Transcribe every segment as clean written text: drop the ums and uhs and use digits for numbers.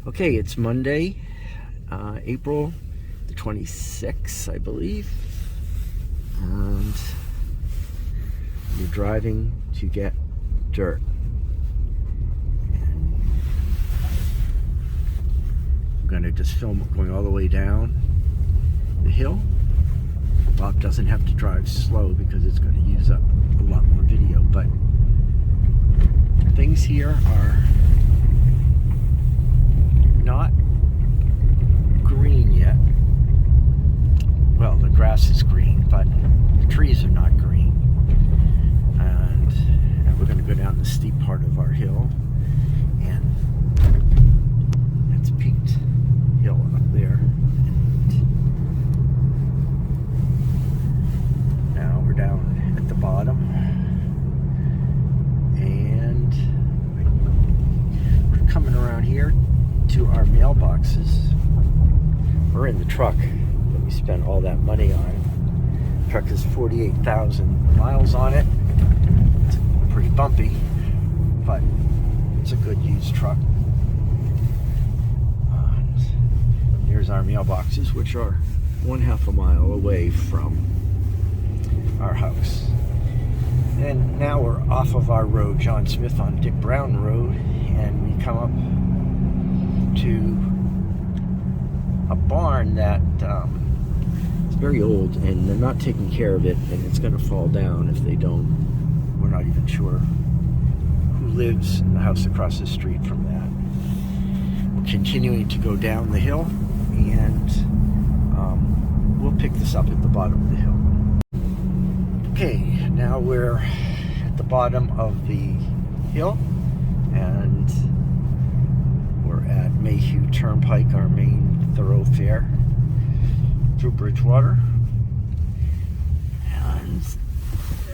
Okay, it's Monday, April the 26th, I believe, and we're driving to get dirt. And I'm gonna just film it going all the way down the hill. Bob doesn't have to drive slow because it's going to use up a lot more video, but things here are not green yet. Well, the grass is green, but the trees are not green. And we're going to go down the steep part of our hill, and that's Peaked Hill up there. And now we're down at the bottom, and we're coming around here to our mailboxes. We're in the truck that we spent all that money on. The truck has 48,000 miles on it. It's pretty bumpy, but it's a good used truck. Here's our mailboxes, which are 1/2 a mile away from our house. And now we're off of our road, John Smith on Dick Brown Road, and we come up to a barn that is very old, and they're not taking care of it, and it's going to fall down if they don't. We're not even sure who lives in the house across the street from that. We're continuing to go down the hill, and we'll pick this up at the bottom of the hill. Okay, now we're at the bottom of the hill, and we're at Mayhew Turnpike, our main thoroughfare through Bridgewater. And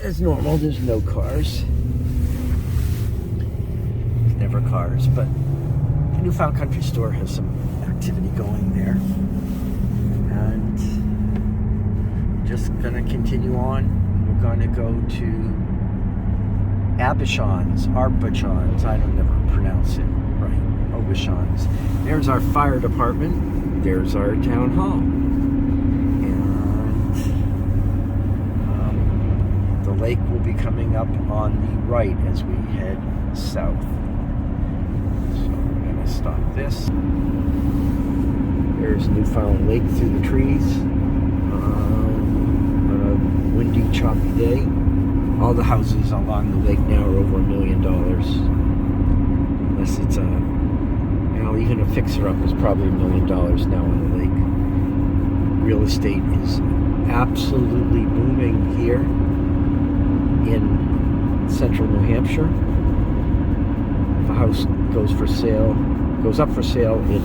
as normal, there's no cars. There's never cars, but the Newfound Country Store has some activity going there. And just gonna continue on. We're gonna go to Abishans, I don't never pronounce it right. Abishans. There's our fire department. There's our town hall. And the lake will be coming up on the right as we head south. So we're gonna stop this. There's Newfound Lake through the trees. On a windy, choppy day. All the houses along the lake now are over $1 million. Unless it's even a fixer-up is probably $1 million now on the lake. Real estate is absolutely booming here in central New Hampshire. If a house goes up for sale, it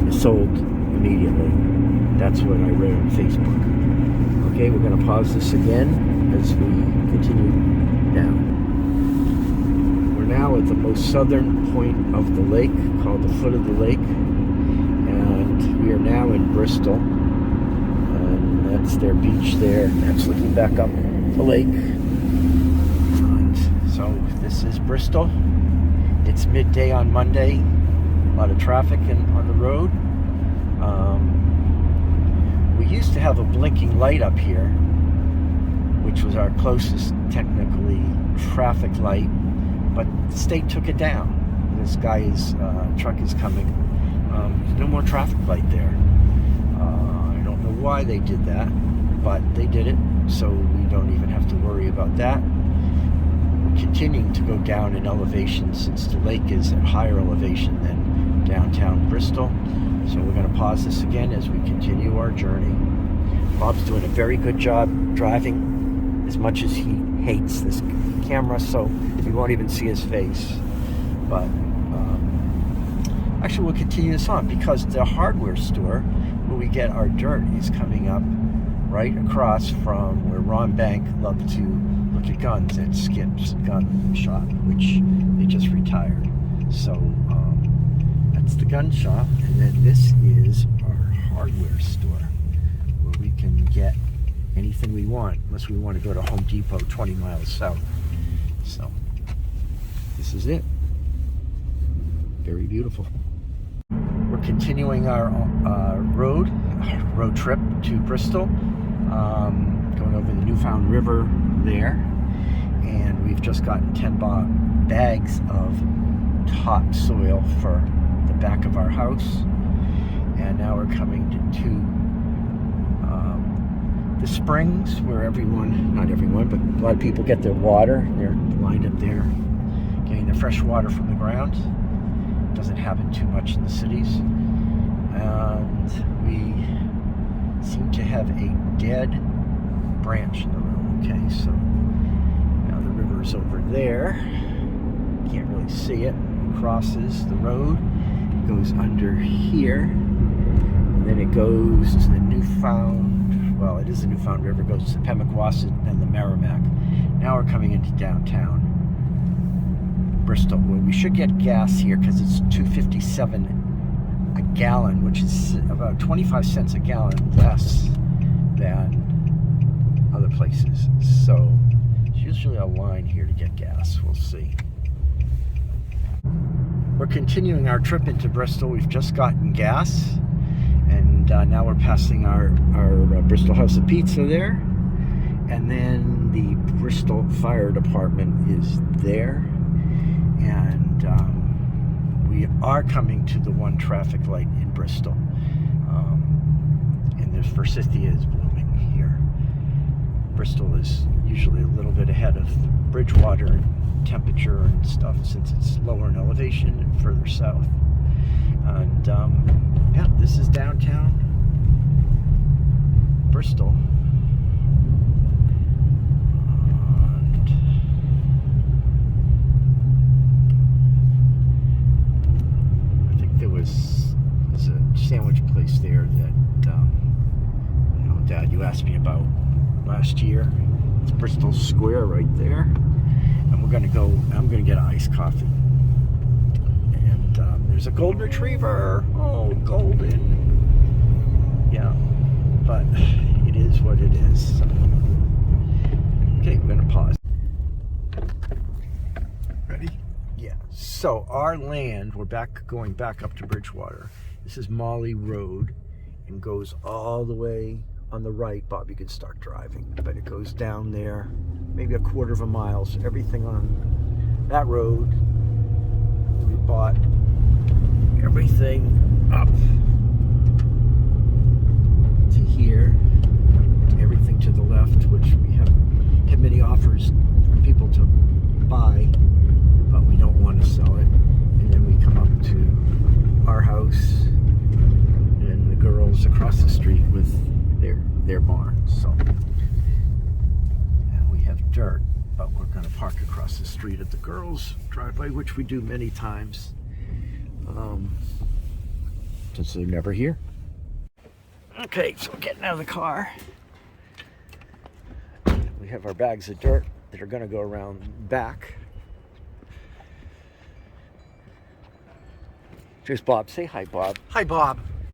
is sold immediately. That's what I read on Facebook. Okay, we're going to pause this again as we continue down. We're now at the most southern point of the lake, called the foot of the lake, and we are now in Bristol. And that's their beach there. That's looking back up the lake. And so this is Bristol. It's midday on Monday. A lot of traffic on the road. We used to have a blinking light up here, which was our closest, technically, traffic light, but the state took it down. This guy's truck is coming. There's no more traffic light there. I don't know why they did that, but they did it, so we don't even have to worry about that. We're continuing to go down in elevation since the lake is at higher elevation than downtown Bristol. So we're going to pause this again as we continue our journey. Bob's doing a very good job driving, as much as he hates this camera, so you won't even see his face. But actually we'll continue this on because the hardware store where we get our dirt is coming up right across from where Ron Bank loved to look at guns at Skip's gun shop, which they just retired. So that's the gun shop, and then this is our hardware store where we can get anything we want, unless we want to go to Home Depot 20 miles south. So this is it. very beautiful. We're continuing our road trip to Bristol, going over the Newfound River there, and we've just gotten 10 bags of topsoil for the back of our house, and now we're coming to the springs where not everyone, but a lot of people get their water. They're lined up there getting their fresh water from the ground. It doesn't happen too much in the cities. And we seem to have a dead branch in the road. Okay, so now the river's over there. Can't really see it. It crosses the road, goes under here, and then it goes to the it is the Newfound River, goes to the Pemigewasset and the Merrimack. Now we're coming into downtown Bristol, where we should get gas here because it's $2.57 a gallon, which is about 25 cents a gallon less than other places. So there's usually a line here to get gas. We'll see. We're continuing our trip into Bristol. We've just gotten gas, and now we're passing our Bristol House of Pizza there, and then the Bristol Fire Department is there, and we are coming to the one traffic light in Bristol, and there's forsythia is blooming here. Bristol is usually a little bit ahead of Bridgewater in temperature and stuff, since it's lower in elevation and further south. And yeah, this is downtown Bristol. And I think there's a sandwich place there that Dad, you asked me about last year. It's Bristol Square right there, and I'm gonna get an iced coffee. And there's a golden retriever. Oh, golden. Yeah, but it is what it is. So. Okay, I'm gonna pause. Ready? Yeah. So our land, we're going back up to Bridgewater. This is Molly Road, and goes all the way on the right. Bob, you can start driving, but it goes down there, maybe a quarter of a mile. So everything on that road, we bought everything up to here, everything to the left, which we have had many offers from people to buy, but we don't want to sell it. And then we come up to our house and the girls across the street with their barns. So and we have dirt, but we're going to park across the street at the girls' driveway, which we do many times, since they're never here. Okay, so we're getting out of the car. We have our bags of dirt that are going to go around back. There's Bob. Say hi, Bob. Hi, Bob.